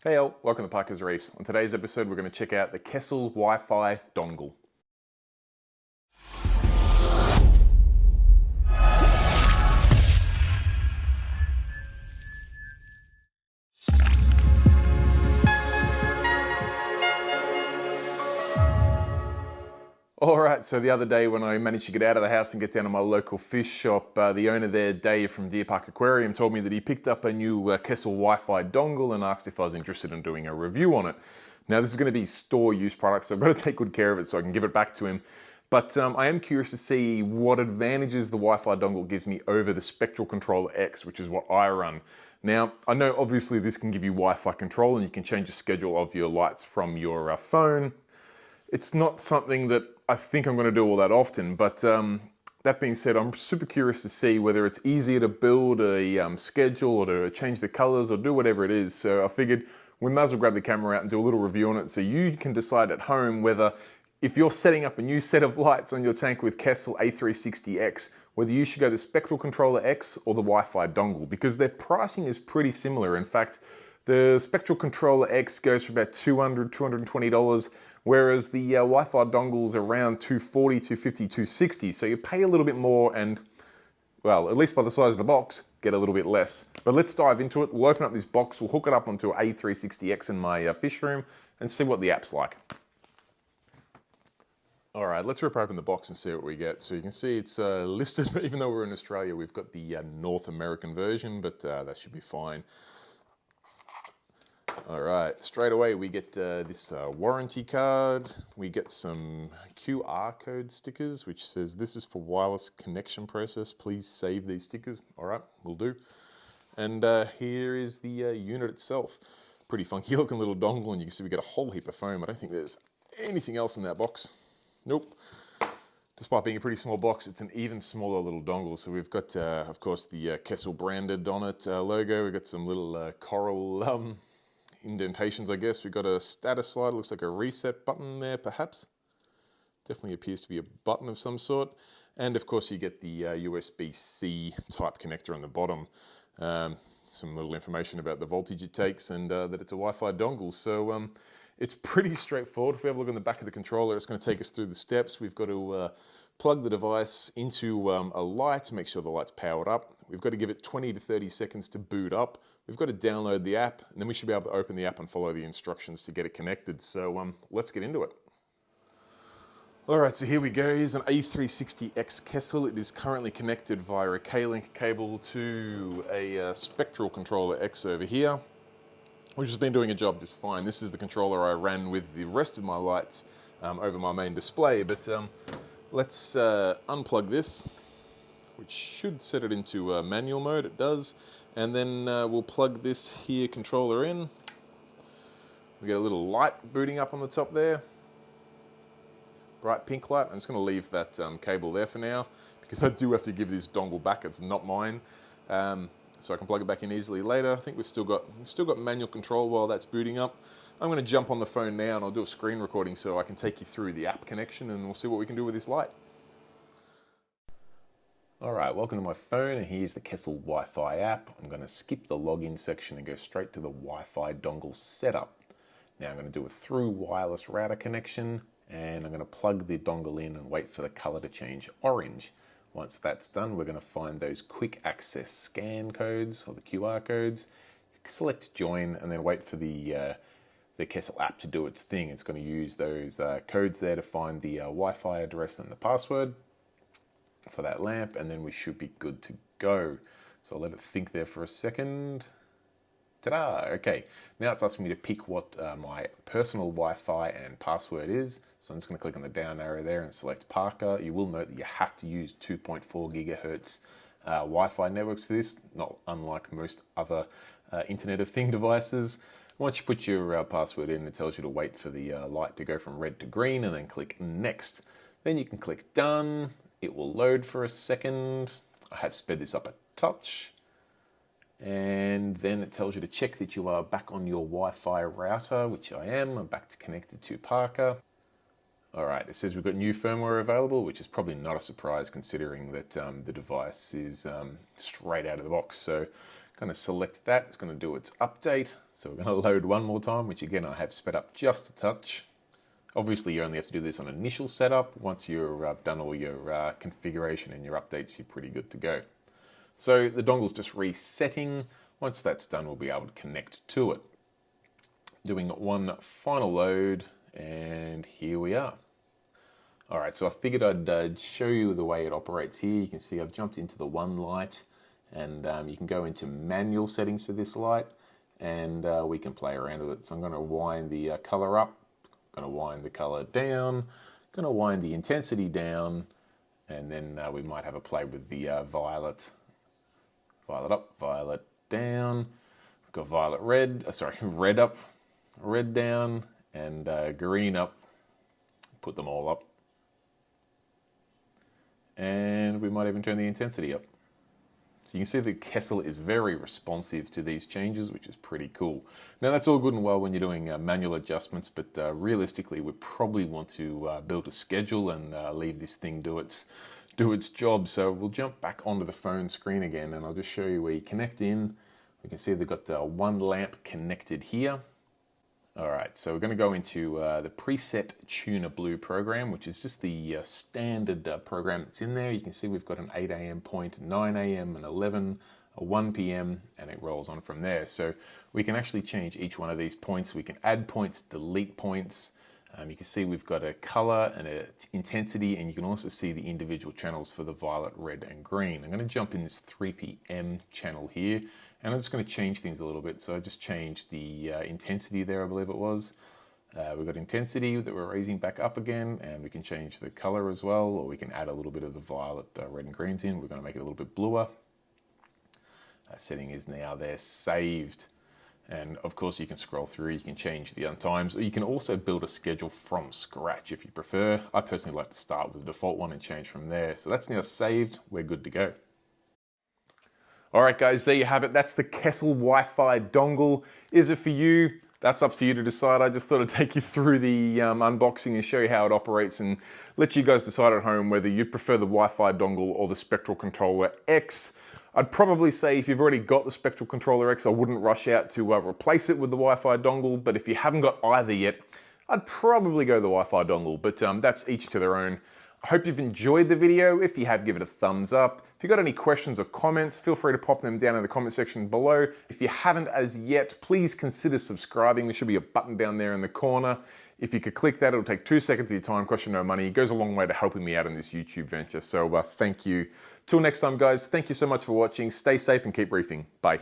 Hey all, welcome to Parker's Reefs. On today's episode we're going to check out the Kessil Wi-Fi Dongle. Alright, so the other day when I managed to get out of the house and get down to my local fish shop, the owner there, Dave from Deer Park Aquarium, told me that he picked up a new Kessil Wi-Fi dongle and asked if I was interested in doing a review on it. Now this is going to be store use product, so I've got to take good care of it so I can give it back to him. But I am curious to see what advantages the Wi-Fi dongle gives me over the Spectral Controller X, which is what I run. Now, I know obviously this can give you Wi-Fi control and you can change the schedule of your lights from your phone. It's not something that I think I'm going to do all that often, but that being said, I'm super curious to see whether it's easier to build a schedule or to change the colors or do whatever it is. So I figured we might as well grab the camera out and do a little review on it so you can decide at home whether, if you're setting up a new set of lights on your tank with Kessil A360X, whether you should go the Spectral Controller X or the Wi-Fi dongle, because their pricing is pretty similar. In fact, the Spectral Controller X goes for about $200, $220, whereas the Wi-Fi dongle's around $240, $250, $260. So you pay a little bit more and, well, at least by the size of the box, get a little bit less. But let's dive into it. We'll open up this box, we'll hook it up onto an A360X in my fish room and see what the app's like. All right, let's rip open the box and see what we get. So you can see it's listed, even though we're in Australia, we've got the North American version, but that should be fine. All right, straight away we get this warranty card. We get some QR code stickers, which says this is for wireless connection process. Please save these stickers. All right, will do. And here is the unit itself. Pretty funky looking little dongle, and you can see we get a whole heap of foam. I don't think there's anything else in that box. Nope. Despite being a pretty small box, it's an even smaller little dongle. So we've got, of course, the Kessil branded on it logo. We've got some little coral indentations, I guess. We've got a status slide, looks like a reset button there, perhaps. Definitely appears to be a button of some sort. And of course you get the USB-C type connector on the bottom. Some little information about the voltage it takes and that it's a Wi-Fi dongle. So it's pretty straightforward. If we have a look on the back of the controller, it's going to take us through the steps. We've got to plug the device into a light to make sure the light's powered up. We've got to give it 20 to 30 seconds to boot up. We've got to download the app, and then we should be able to open the app and follow the instructions to get it connected. So let's get into it. All right, so here we go. Here's an A360X Kessil. It is currently connected via a K-Link cable to a Spectral Controller X over here, which has been doing a job just fine. This is the controller I ran with the rest of my lights over my main display, but let's unplug this, which should set it into manual mode. It does. And then we'll plug this here controller in. We get a little light booting up on the top there. Bright pink light. I'm just going to leave that cable there for now because I do have to give this dongle back. It's not mine. So I can plug it back in easily later. I think we've still got manual control while that's booting up. I'm going to jump on the phone now and I'll do a screen recording so I can take you through the app connection and we'll see what we can do with this light. Alright, welcome to my phone, and here's the Kessil Wi-Fi app. I'm going to skip the login section and go straight to the Wi-Fi dongle setup. Now I'm going to do a through wireless router connection, and I'm going to plug the dongle in and wait for the color to change orange. Once that's done, we're going to find those quick access scan codes, or the QR codes, select join, and then wait for the Kessil app to do its thing. It's going to use those codes there to find the Wi-Fi address and the password for that lamp, and then we should be good to go. So I'll let it think there for a second. Ta-da! Okay, now it's asking me to pick what my personal Wi-Fi and password is. So I'm just going to click on the down arrow there and select Parker. You will note that you have to use 2.4 gigahertz Wi-Fi networks for this, not unlike most other Internet of Thing devices. Once you put your password in, it tells you to wait for the light to go from red to green and then click Next. Then you can click Done. It will load for a second. I have sped this up a touch. And then it tells you to check that you are back on your Wi-Fi router, which I am. I'm back to connected to Parker. All right, it says we've got new firmware available, which is probably not a surprise considering that the device is straight out of the box. So going to select that. It's going to do its update. So we're going to load one more time, which again I have sped up just a touch. Obviously you only have to do this on initial setup. Once you've done all your configuration and your updates, you're pretty good to go. So the dongle's just resetting. Once that's done, we'll be able to connect to it. Doing one final load, and here we are. All right, so I figured I'd show you the way it operates here. You can see I've jumped into the one light, and you can go into manual settings for this light, and we can play around with it. So I'm going to wind the color up, going to wind the color down, going to wind the intensity down, and then we might have a play with the violet. Violet up, violet down. We've got violet red, red up, red down, and green up. Put them all up. And we might even turn the intensity up. So you can see that Kessil is very responsive to these changes, which is pretty cool. Now that's all good and well when you're doing manual adjustments, but realistically we probably want to build a schedule and leave this thing do its job. So we'll jump back onto the phone screen again, and I'll just show you where you connect in. We can see they've got one lamp connected here. All right, so we're going to go into the preset Tuner Blue program, which is just the standard program that's in there. You can see we've got an 8 AM point, 9 AM, an 11, a 1 PM, and it rolls on from there. So we can actually change each one of these points. We can add points, delete points. You can see we've got a color and an intensity, and you can also see the individual channels for the violet, red, and green. I'm going to jump in this 3 PM channel here, and I'm just going to change things a little bit. So I just changed the intensity there, I believe it was. We've got intensity that we're raising back up again, and we can change the color as well, or we can add a little bit of the violet, red, and greens in. We're going to make it a little bit bluer. Setting is now there saved. And of course you can scroll through, you can change the times. You can also build a schedule from scratch if you prefer. I personally like to start with the default one and change from there. So that's now saved, we're good to go. All right guys, there you have it. That's the Kessil Wi-Fi dongle. Is it for you? That's up to you to decide. I just thought I'd take you through the unboxing and show you how it operates and let you guys decide at home whether you prefer the Wi-Fi dongle or the Spectral Controller X. I'd probably say if you've already got the Spectral Controller X, I wouldn't rush out to replace it with the Wi-Fi dongle, but if you haven't got either yet, I'd probably go the Wi-Fi dongle, but that's each to their own. I hope you've enjoyed the video. If you have, give it a thumbs up. If you've got any questions or comments, feel free to pop them down in the comment section below. If you haven't as yet, please consider subscribing. There should be a button down there in the corner. If you could click that, it'll take 2 seconds of your time, cost you no money. It goes a long way to helping me out in this YouTube venture. So thank you. Till next time, guys, thank you so much for watching. Stay safe and keep reefing. Bye.